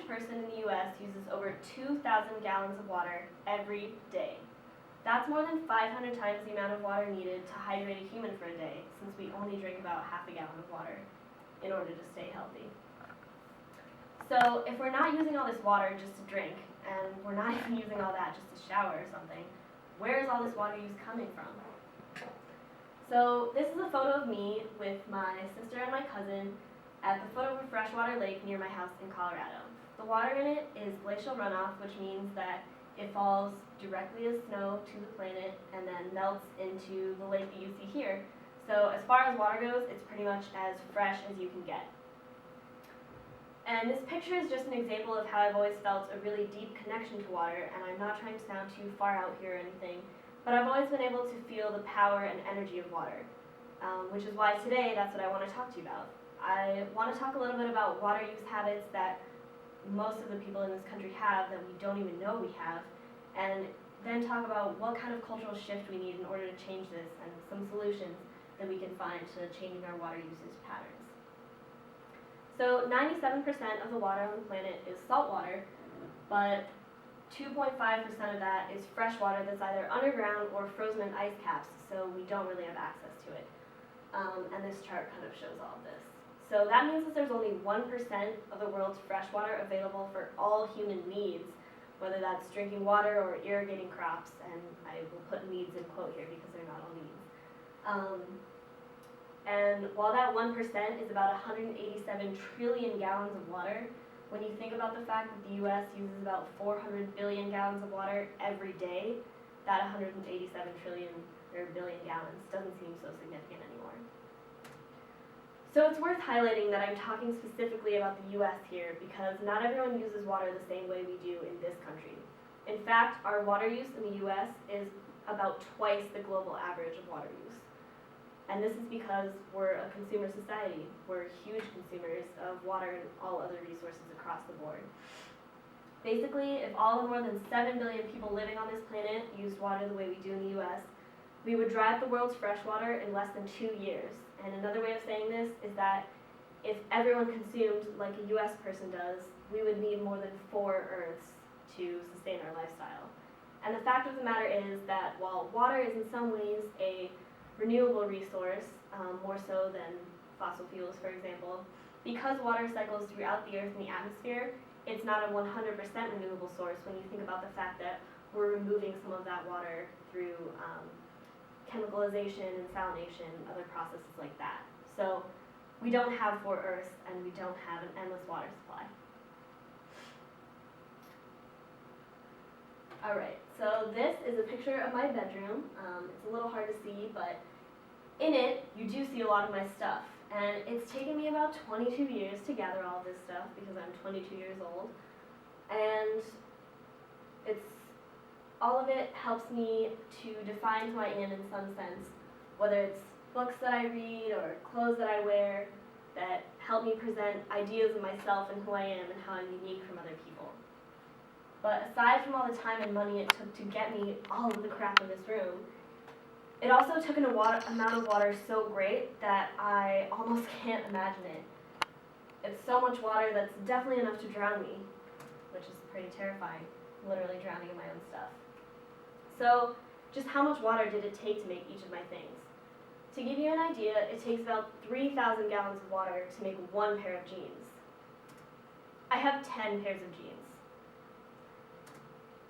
person in the US uses over 2,000 gallons of water every day. That's more than 500 times the amount of water needed to hydrate a human for a day, since we only drink about half a gallon of water in order to stay healthy. So if we're not using all this water just to drink, and we're not even using all that just to shower or something, where is all this water use coming from? So this is a photo of me with my sister and my cousin at the foot of a freshwater lake near my house in Colorado. The water in it is glacial runoff, which means that it falls directly as snow to the planet and then melts into the lake that you see here. So as far as water goes, it's pretty much as fresh as you can get. And this picture is just an example of how I've always felt a really deep connection to water, and I'm not trying to sound too far out here or anything, but I've always been able to feel the power and energy of water, which is why today that's what I want to talk to you about. I want to talk a little bit about water use habits that most of the people in this country have that we don't even know we have, and then talk about what kind of cultural shift we need in order to change this and some solutions that we can find to changing our water usage patterns. So 97% of the water on the planet is salt water, but 2.5% of that is fresh water that's either underground or frozen in ice caps, so we don't really have access to it. And this chart kind of shows all of this. So that means that there's only 1% of the world's fresh water available for all human needs, whether that's drinking water or irrigating crops, and I will put needs in quote here because they're not all needs. And while that 1% is about 187 trillion gallons of water, when you think about the fact that the US uses about 400 billion gallons of water every day, that 187 billion gallons doesn't seem so significant anymore. So it's worth highlighting that I'm talking specifically about the US here because not everyone uses water the same way we do in this country. In fact, our water use in the US is about twice the global average of water use. And this is because we're a consumer society. We're huge consumers of water and all other resources across the board. Basically, if all the more than 7 billion people living on this planet used water the way we do in the US, we would dry up the world's fresh water in less than 2 years. And another way of saying this is that if everyone consumed like a US person does, we would need more than 4 Earths to sustain our lifestyle. And the fact of the matter is that while water is in some ways a renewable resource, more so than fossil fuels, for example, because water cycles throughout the Earth and the atmosphere, it's not a 100% renewable source when you think about the fact that we're removing some of that water through chemicalization and salination, other processes like that. So we don't have 4 Earths and we don't have an endless water supply. Alright, so this is a picture of my bedroom. It's a little hard to see, but in it, you do see a lot of my stuff. And it's taken me about 22 years to gather all of this stuff because I'm 22 years old. And all of it helps me to define who I am in some sense, whether it's books that I read or clothes that I wear that help me present ideas of myself and who I am and how I'm unique from other people. But aside from all the time and money it took to get me all of the crap in this room, it also took an amount of water so great that I almost can't imagine it. It's so much water that's definitely enough to drown me, which is pretty terrifying, literally drowning in my own stuff. So just how much water did it take to make each of my things? To give you an idea, it takes about 3,000 gallons of water to make 1 pair of jeans. I have 10 pairs of jeans.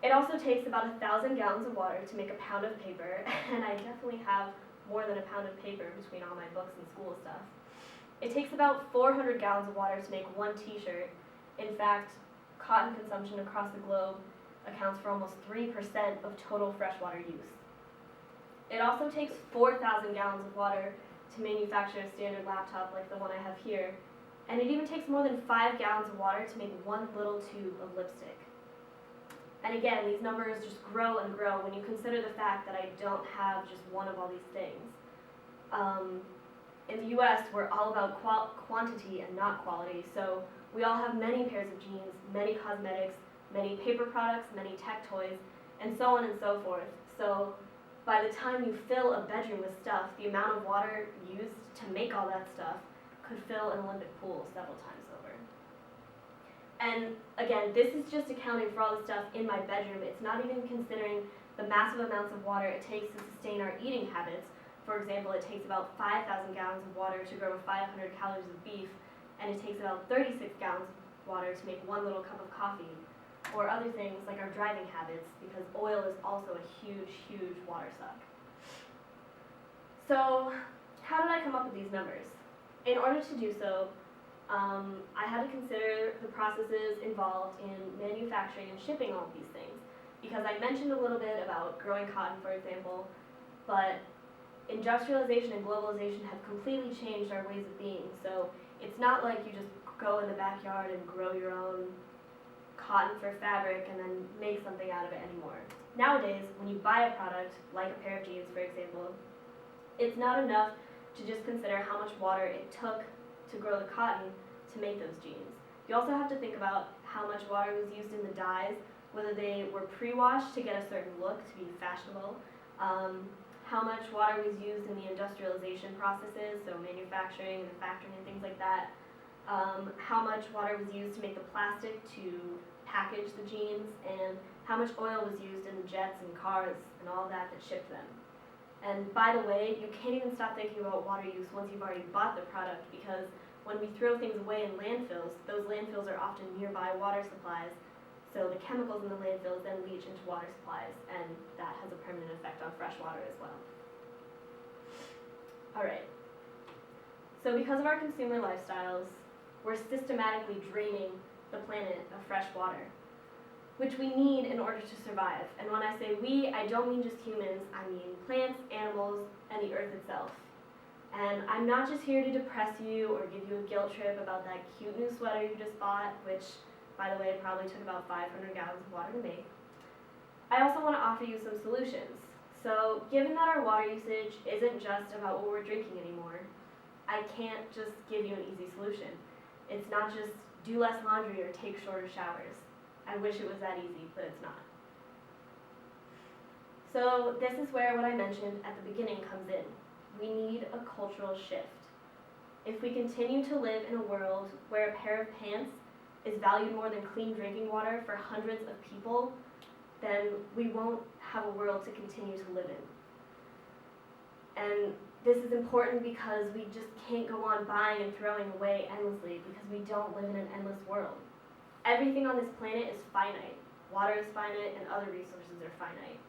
It also takes about 1,000 gallons of water to make a pound of paper, and I definitely have more than a pound of paper between all my books and school stuff. It takes about 400 gallons of water to make 1 t-shirt. In fact, cotton consumption across the globe accounts for almost 3% of total freshwater use. It also takes 4,000 gallons of water to manufacture a standard laptop like the one I have here, and it even takes more than 5 gallons of water to make 1 little tube of lipstick. And again, these numbers just grow and grow when you consider the fact that I don't have just one of all these things. In the US, we're all about quantity and not quality, so we all have many pairs of jeans, many cosmetics, many paper products, many tech toys, and so on and so forth. So by the time you fill a bedroom with stuff, the amount of water used to make all that stuff could fill an Olympic pool several times over. And again, this is just accounting for all the stuff in my bedroom. It's not even considering the massive amounts of water it takes to sustain our eating habits. For example, it takes about 5,000 gallons of water to grow 500 calories of beef, and it takes about 36 gallons of water to make one little cup of coffee. Or other things like our driving habits, because oil is also a huge, huge water suck. So, how did I come up with these numbers? In order to do so, I had to consider the processes involved in manufacturing and shipping all of these things. Because I mentioned a little bit about growing cotton, for example, but industrialization and globalization have completely changed our ways of being. So it's not like you just go in the backyard and grow your own cotton for fabric and then make something out of it anymore. Nowadays, when you buy a product, like a pair of jeans, for example, it's not enough to just consider how much water it took to grow the cotton to make those jeans. You also have to think about how much water was used in the dyes, whether they were pre-washed to get a certain look, to be fashionable, how much water was used in the industrialization processes, so manufacturing and factoring and things like that, how much water was used to make the plastic to package the jeans, and how much oil was used in the jets and cars and all that shipped them. And by the way, you can't even stop thinking about water use once you've already bought the product, because when we throw things away in landfills, those landfills are often nearby water supplies, so the chemicals in the landfills then leach into water supplies, and that has a permanent effect on fresh water as well. Alright, so because of our consumer lifestyles, we're systematically draining the planet of fresh water, which we need in order to survive. And when I say we, I don't mean just humans, I mean plants, animals, and the earth itself. And I'm not just here to depress you or give you a guilt trip about that cute new sweater you just bought, which, by the way, probably took about 500 gallons of water to make. I also want to offer you some solutions. So, given that our water usage isn't just about what we're drinking anymore, I can't just give you an easy solution. It's not just do less laundry or take shorter showers. I wish it was that easy, but it's not. So this is where what I mentioned at the beginning comes in. We need a cultural shift. If we continue to live in a world where a pair of pants is valued more than clean drinking water for hundreds of people, then we won't have a world to continue to live in. And this is important because we just can't go on buying and throwing away endlessly, because we don't live in an endless world. Everything on this planet is finite. Water is finite and other resources are finite.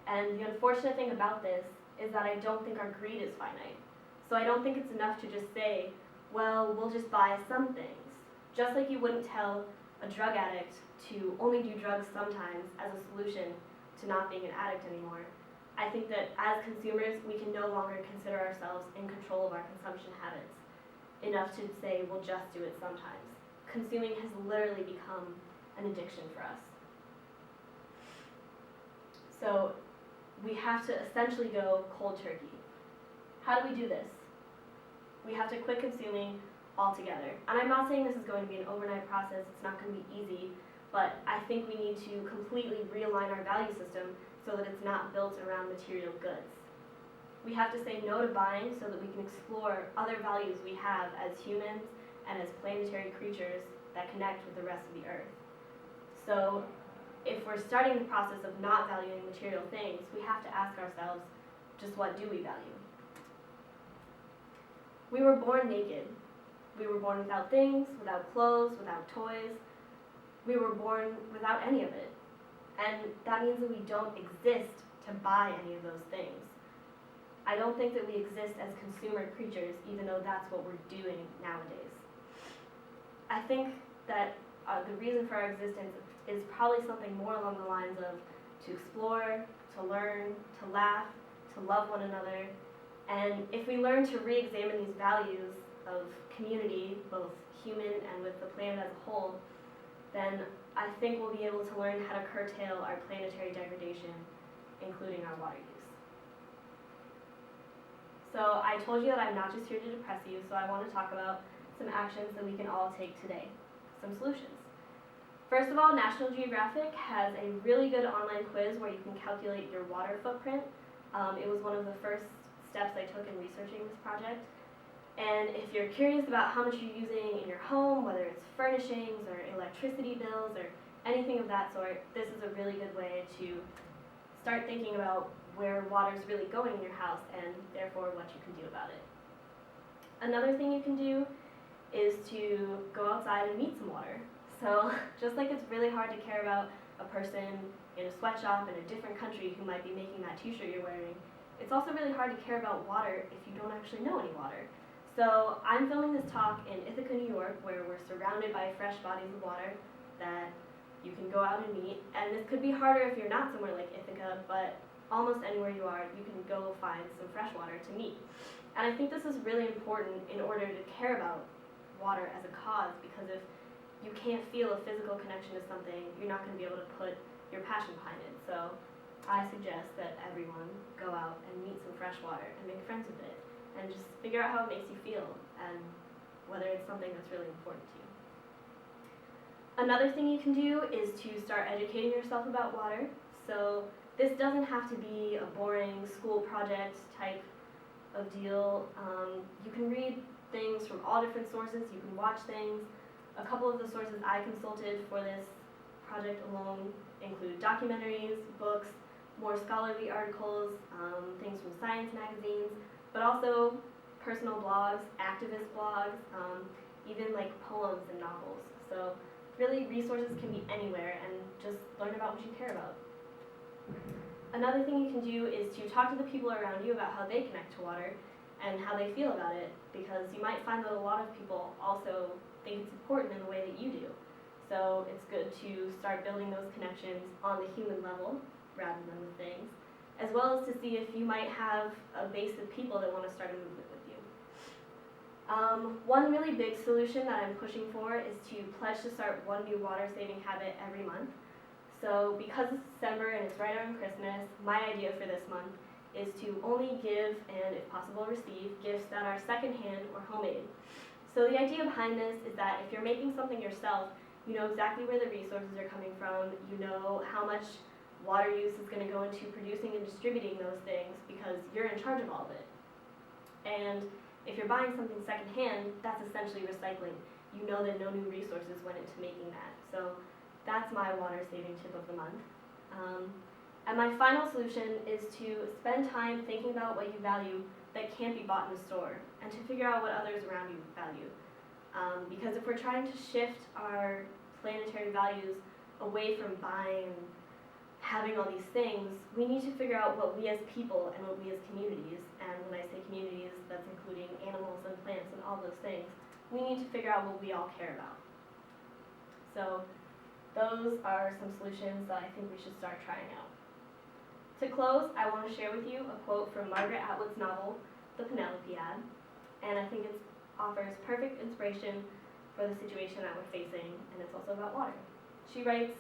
And the unfortunate thing about this is that I don't think our greed is finite. So I don't think it's enough to just say, well, we'll just buy some things. Just like you wouldn't tell a drug addict to only do drugs sometimes as a solution to not being an addict anymore. I think that as consumers, we can no longer consider ourselves in control of our consumption habits enough to say we'll just do it sometimes. Consuming has literally become an addiction for us. So we have to essentially go cold turkey. How do we do this? We have to quit consuming altogether. And I'm not saying this is going to be an overnight process, it's not going to be easy, but I think we need to completely realign our value system so that it's not built around material goods. We have to say no to buying so that we can explore other values we have as humans and as planetary creatures that connect with the rest of the earth. So if we're starting the process of not valuing material things, we have to ask ourselves, just what do we value? We were born naked. We were born without things, without clothes, without toys. We were born without any of it. And that means that we don't exist to buy any of those things. I don't think that we exist as consumer creatures, even though that's what we're doing nowadays. I think that the reason for our existence is probably something more along the lines of to explore, to learn, to laugh, to love one another. And if we learn to re-examine these values of community, both human and with the planet as a whole, then I think we'll be able to learn how to curtail our planetary degradation, including our water use. So I told you that I'm not just here to depress you, so I want to talk about some actions that we can all take today, some solutions. First of all, National Geographic has a really good online quiz where you can calculate your water footprint. It was one of the first steps I took in researching this project. And if you're curious about how much you're using in your home, whether it's furnishings or electricity bills or anything of that sort, this is a really good way to start thinking about where water is really going in your house and therefore what you can do about it. Another thing you can do is to go outside and meet some water. So just like it's really hard to care about a person in a sweatshop in a different country who might be making that t-shirt you're wearing, it's also really hard to care about water if you don't actually know any water. So I'm filming this talk in Ithaca, New York, where we're surrounded by fresh bodies of water that you can go out and meet. And this could be harder if you're not somewhere like Ithaca, but almost anywhere you are, you can go find some fresh water to meet. And I think this is really important in order to care about water as a cause, because if you can't feel a physical connection to something, you're not going to be able to put your passion behind it. So I suggest that everyone go out and meet some fresh water and make friends with it, and just figure out how it makes you feel and whether it's something that's really important to you. Another thing you can do is to start educating yourself about water. So this doesn't have to be a boring school project type of deal. You can read things from all different sources, you can watch things. A couple of the sources I consulted for this project alone include documentaries, books, more scholarly articles, things from science magazines, but also personal blogs, activist blogs, even like poems and novels. So really resources can be anywhere, and just learn about what you care about. Another thing you can do is to talk to the people around you about how they connect to water and how they feel about it, because you might find that a lot of people also think it's important in the way that you do. So it's good to start building those connections on the human level rather than the things, as well as to see if you might have a base of people that want to start a movement with you. One really big solution that I'm pushing for is to pledge to start one new water-saving habit every month. So because it's December and it's right around Christmas, my idea for this month is to only give, and if possible receive, gifts that are secondhand or homemade. So the idea behind this is that if you're making something yourself, you know exactly where the resources are coming from, you know how much water use is going to go into producing and distributing those things, because you're in charge of all of it. And if you're buying something secondhand, that's essentially recycling. You know that no new resources went into making that. So that's my water saving tip of the month. And my final solution is to spend time thinking about what you value that can't be bought in a store, and to figure out what others around you value. Because if we're trying to shift our planetary values away from buying and having all these things, we need to figure out what we as people and what we as communities, and when I say communities, that's including animals and plants and all those things, we need to figure out what we all care about. So those are some solutions that I think we should start trying out. To close, I want to share with you a quote from Margaret Atwood's novel, The Penelopiad, and I think it offers perfect inspiration for the situation that we're facing, and it's also about water. She writes,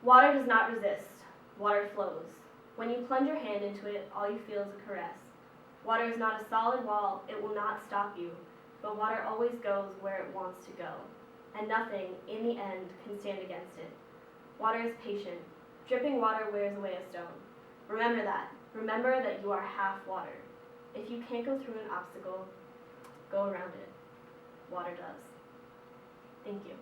"Water does not resist, water flows. When you plunge your hand into it, all you feel is a caress. Water is not a solid wall, it will not stop you, but water always goes where it wants to go, and nothing, in the end, can stand against it. Water is patient. Dripping water wears away a stone. Remember that. Remember that you are half water. If you can't go through an obstacle, go around it. Water does." Thank you.